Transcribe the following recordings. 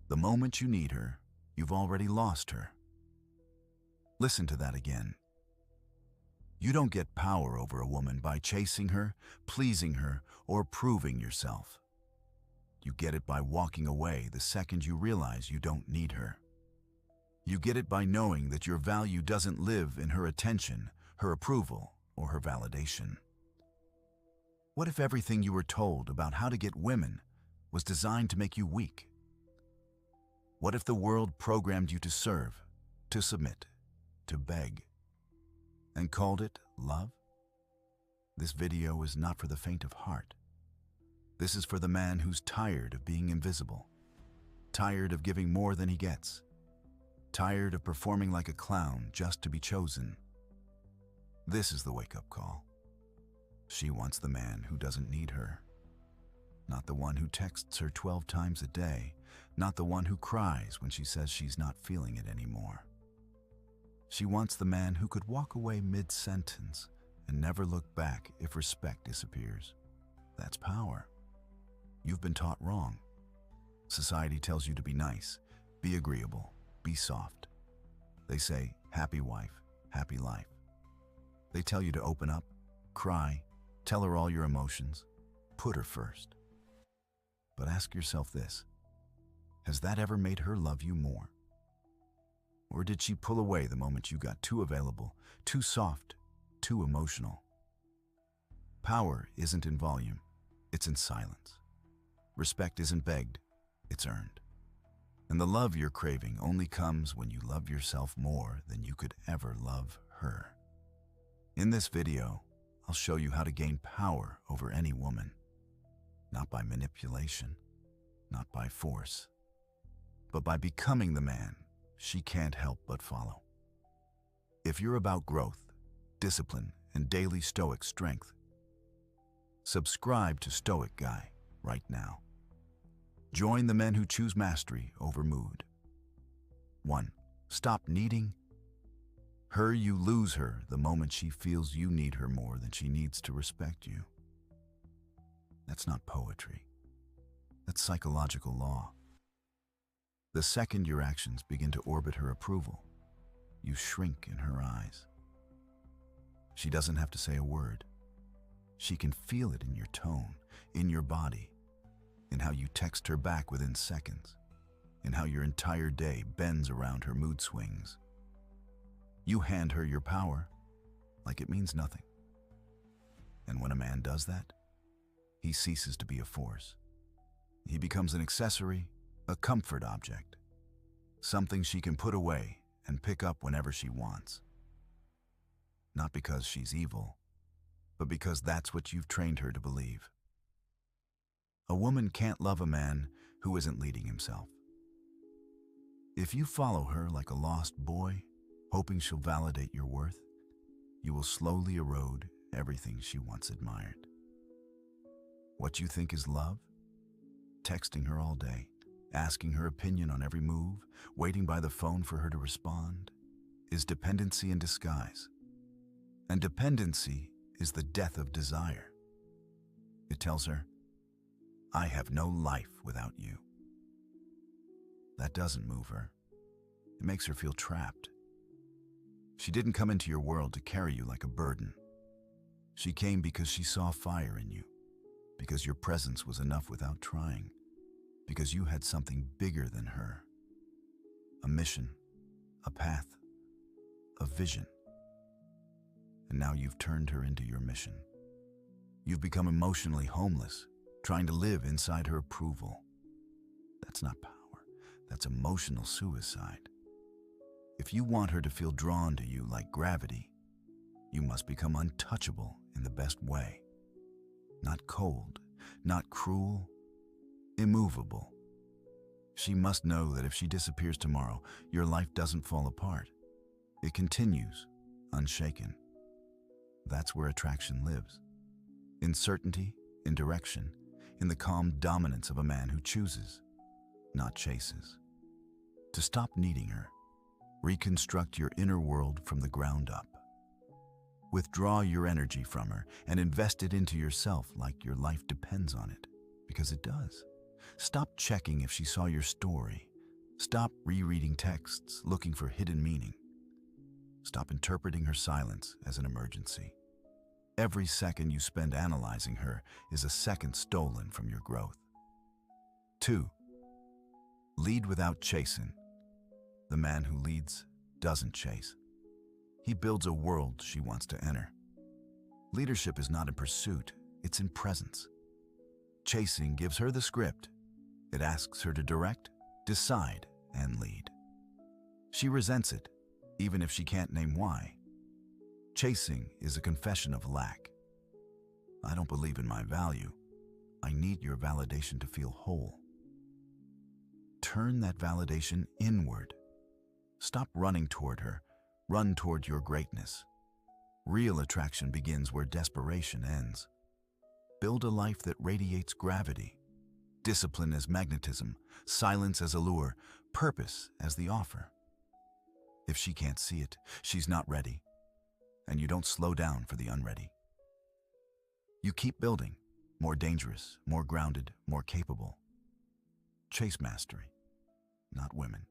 The moment you need her, you've already lost her. Listen to that again. You don't get power over a woman by chasing her, pleasing her, or proving yourself. You get it by walking away the second you realize you don't need her. You get it by knowing that your value doesn't live in her attention, her approval, or her validation. What if everything you were told about how to get women was designed to make you weak? What if the world programmed you to serve, to submit, to beg, and called it love? This video is not for the faint of heart. This is for the man who's tired of being invisible, tired of giving more than he gets, tired of performing like a clown just to be chosen. This is the wake-up call. She wants the man who doesn't need her. Not the one who texts her 12 times a day, not the one who cries when she says she's not feeling it anymore. She wants the man who could walk away mid-sentence and never look back if respect disappears. That's power. You've been taught wrong. Society tells you to be nice, be agreeable, be soft. They say, happy wife, happy life. They tell you to open up, cry, tell her all your emotions, put her first. But ask yourself this, has that ever made her love you more? Or did she pull away the moment you got too available, too soft, too emotional? Power isn't in volume, it's in silence. Respect isn't begged, it's earned. And the love you're craving only comes when you love yourself more than you could ever love her. In this video, I'll show you how to gain power over any woman. Not by manipulation, not by force, but by becoming the man she can't help but follow. If you're about growth, discipline, and daily Stoic strength, subscribe to Stoic Guy right now. Join the men who choose mastery over mood. 1. Stop needing her. You lose her the moment she feels you need her more than she needs to respect you. That's not poetry. That's psychological law. The second your actions begin to orbit her approval, you shrink in her eyes. She doesn't have to say a word. She can feel it in your tone, in your body, in how you text her back within seconds, in how your entire day bends around her mood swings. You hand her your power like it means nothing. And when a man does that, he ceases to be a force. He becomes an accessory, a comfort object, something she can put away and pick up whenever she wants. Not because she's evil, but because that's what you've trained her to believe. A woman can't love a man who isn't leading himself. If you follow her like a lost boy, hoping she'll validate your worth, you will slowly erode everything she once admired. What you think is love? Texting her all day, asking her opinion on every move, waiting by the phone for her to respond, is dependency in disguise. And dependency is the death of desire. It tells her, I have no life without you. That doesn't move her. It makes her feel trapped. She didn't come into your world to carry you like a burden. She came because she saw fire in you, because your presence was enough without trying, because you had something bigger than her. A mission, a path, a vision. And now you've turned her into your mission. You've become emotionally homeless, trying to live inside her approval. That's not power, that's emotional suicide. If you want her to feel drawn to you like gravity, you must become untouchable in the best way. Not cold, not cruel, immovable. She must know that if she disappears tomorrow, your life doesn't fall apart. It continues, unshaken. That's where attraction lives. In certainty, in direction, in the calm dominance of a man who chooses, not chases. To stop needing her, reconstruct your inner world from the ground up. Withdraw your energy from her and invest it into yourself like your life depends on it, because it does. Stop checking if she saw your story. Stop rereading texts looking for hidden meaning. Stop interpreting her silence as an emergency. Every second you spend analyzing her is a second stolen from your growth. 2. Lead without chasing. The man who leads doesn't chase. He builds a world she wants to enter. Leadership is not in pursuit, it's in presence. Chasing gives her the script. It asks her to direct, decide, and lead. She resents it, even if she can't name why. Chasing is a confession of lack. I don't believe in my value. I need your validation to feel whole. Turn that validation inward. Stop running toward her. Run toward your greatness. Real attraction begins where desperation ends. Build a life that radiates gravity. Discipline as magnetism, silence as allure, purpose as the offer. If she can't see it, she's not ready. And you don't slow down for the unready. You keep building, more dangerous, more grounded, more capable. Chase mastery, not women.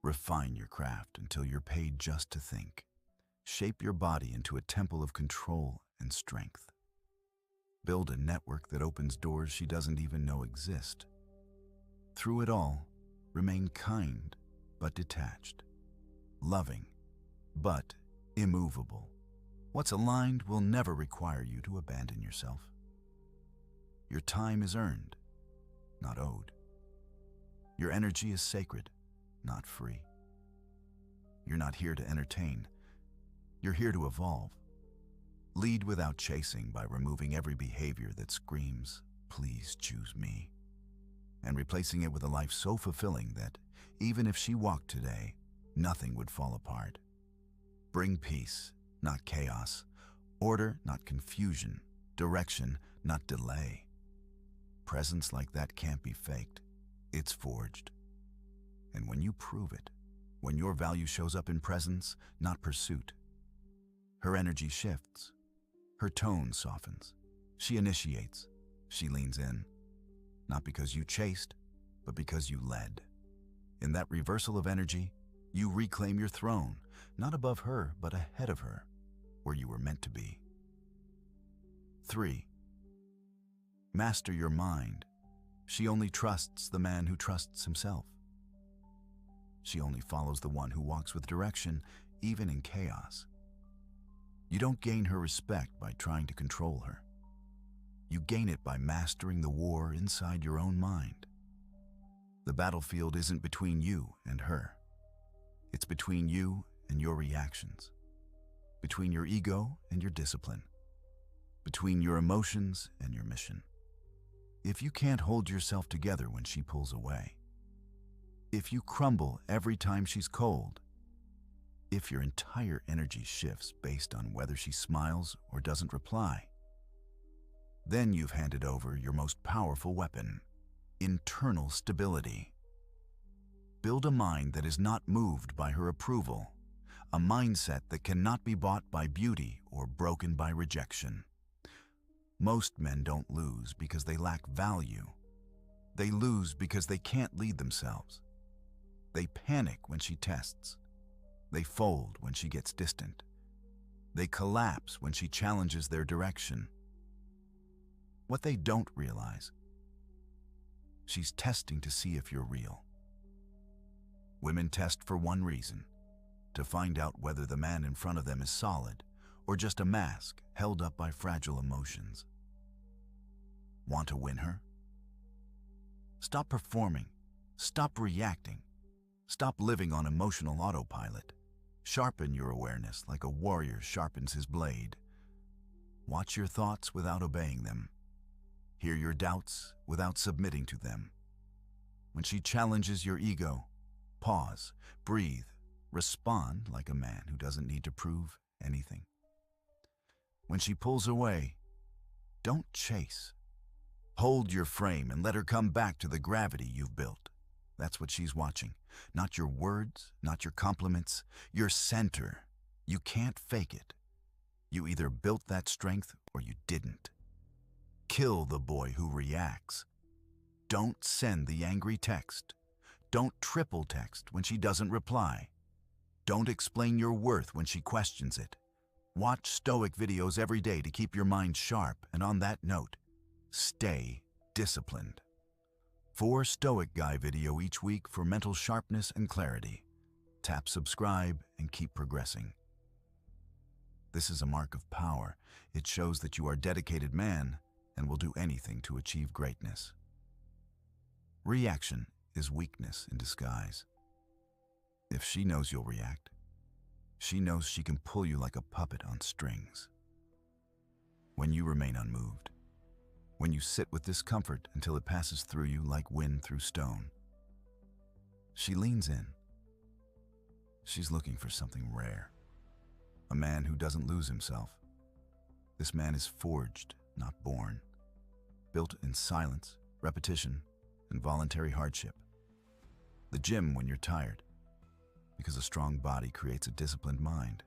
Refine your craft until you're paid just to think. Shape your body into a temple of control and strength. Build a network that opens doors she doesn't even know exist. Through it all, remain kind but detached, loving but immovable. What's aligned will never require you to abandon yourself. Your time is earned, not owed. Your energy is sacred, not free. You're not here to entertain. You're here to evolve. Lead without chasing by removing every behavior that screams, "Please choose me," and replacing it with a life so fulfilling that, even if she walked today, nothing would fall apart. Bring peace, not chaos. Order, not confusion. Direction, not delay. Presence like that can't be faked. It's forged. And when you prove it, when your value shows up in presence, not pursuit, her energy shifts. Her tone softens. She initiates. She leans in. Not because you chased, but because you led. In that reversal of energy, you reclaim your throne, not above her, but ahead of her, where you were meant to be. 3. Master your mind. She only trusts the man who trusts himself. She only follows the one who walks with direction, even in chaos. You don't gain her respect by trying to control her. You gain it by mastering the war inside your own mind. The battlefield isn't between you and her. It's between you and your reactions. Between your ego and your discipline. Between your emotions and your mission. If you can't hold yourself together when she pulls away, if you crumble every time she's cold, if your entire energy shifts based on whether she smiles or doesn't reply, then you've handed over your most powerful weapon, internal stability. Build a mind that is not moved by her approval, a mindset that cannot be bought by beauty or broken by rejection. Most men don't lose because they lack value. They lose because they can't lead themselves. They panic when she tests. They fold when she gets distant. They collapse when she challenges their direction. What they don't realize, she's testing to see if you're real. Women test for one reason, to find out whether the man in front of them is solid or just a mask held up by fragile emotions. Want to win her? Stop performing. Stop reacting. Stop living on emotional autopilot. Sharpen your awareness like a warrior sharpens his blade. Watch your thoughts without obeying them. Hear your doubts without submitting to them. When she challenges your ego, pause, breathe, respond like a man who doesn't need to prove anything. When she pulls away, don't chase. Hold your frame and let her come back to the gravity you've built. That's what she's watching. Not your words, not your compliments, your center. You can't fake it. You either built that strength or you didn't. Kill the boy who reacts. Don't send the angry text. Don't triple text when she doesn't reply. Don't explain your worth when she questions it. Watch Stoic videos every day to keep your mind sharp, and on that note, stay disciplined. 4 Stoic Guy video each week for mental sharpness and clarity. Tap subscribe and keep progressing. This is a mark of power. It shows that you are a dedicated man and will do anything to achieve greatness. Reaction is weakness in disguise. If she knows you'll react, she knows she can pull you like a puppet on strings. When you remain unmoved, when you sit with discomfort until it passes through you like wind through stone, she leans in. She's looking for something rare, a man who doesn't lose himself. This man is forged, not born, built in silence, repetition, and voluntary hardship. The gym when you're tired, because a strong body creates a disciplined mind.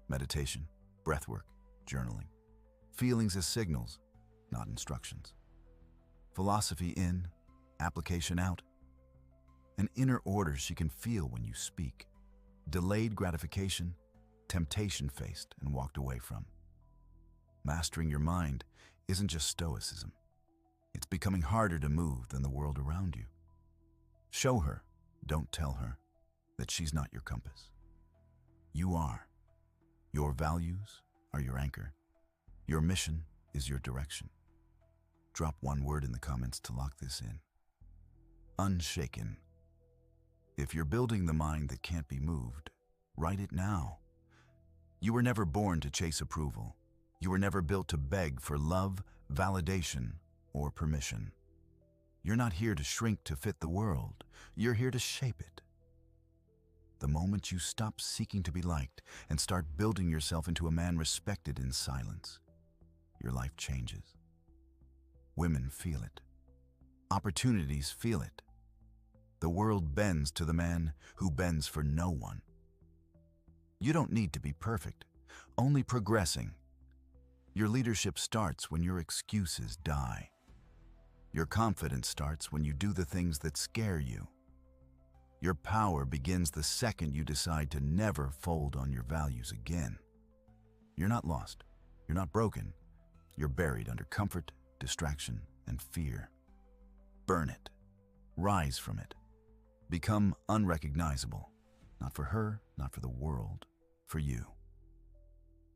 Meditation, breathwork, journaling. Feelings as signals, not instructions. Philosophy in, application out. An inner order she can feel when you speak. Delayed gratification, temptation faced and walked away from. Mastering your mind isn't just stoicism. It's becoming harder to move than the world around you. Show her, don't tell her, that she's not your compass. You are. Your values are your anchor. Your mission is your direction. Drop one word in the comments to lock this in. Unshaken. If you're building the mind that can't be moved, write it now. You were never born to chase approval. You were never built to beg for love, validation, or permission. You're not here to shrink to fit the world. You're here to shape it. The moment you stop seeking to be liked and start building yourself into a man respected in silence, your life changes. Women feel it. Opportunities feel it. The world bends to the man who bends for no one. You don't need to be perfect, only progressing. Your leadership starts when your excuses die. Your confidence starts when you do the things that scare you. Your power begins the second you decide to never fold on your values again. You're not lost. You're not broken. You're buried under comfort, distraction, and fear. Burn it. Rise from it. Become unrecognizable. Not for her, not for the world, for you.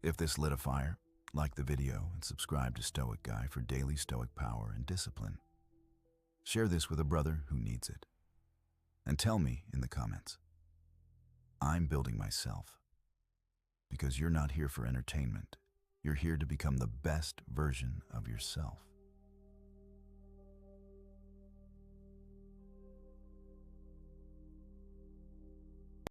If this lit a fire, like the video and subscribe to Stoic Guy for daily Stoic power and discipline. Share this with a brother who needs it. And tell me in the comments, I'm building myself. Because you're not here for entertainment. You're here to become the best version of yourself.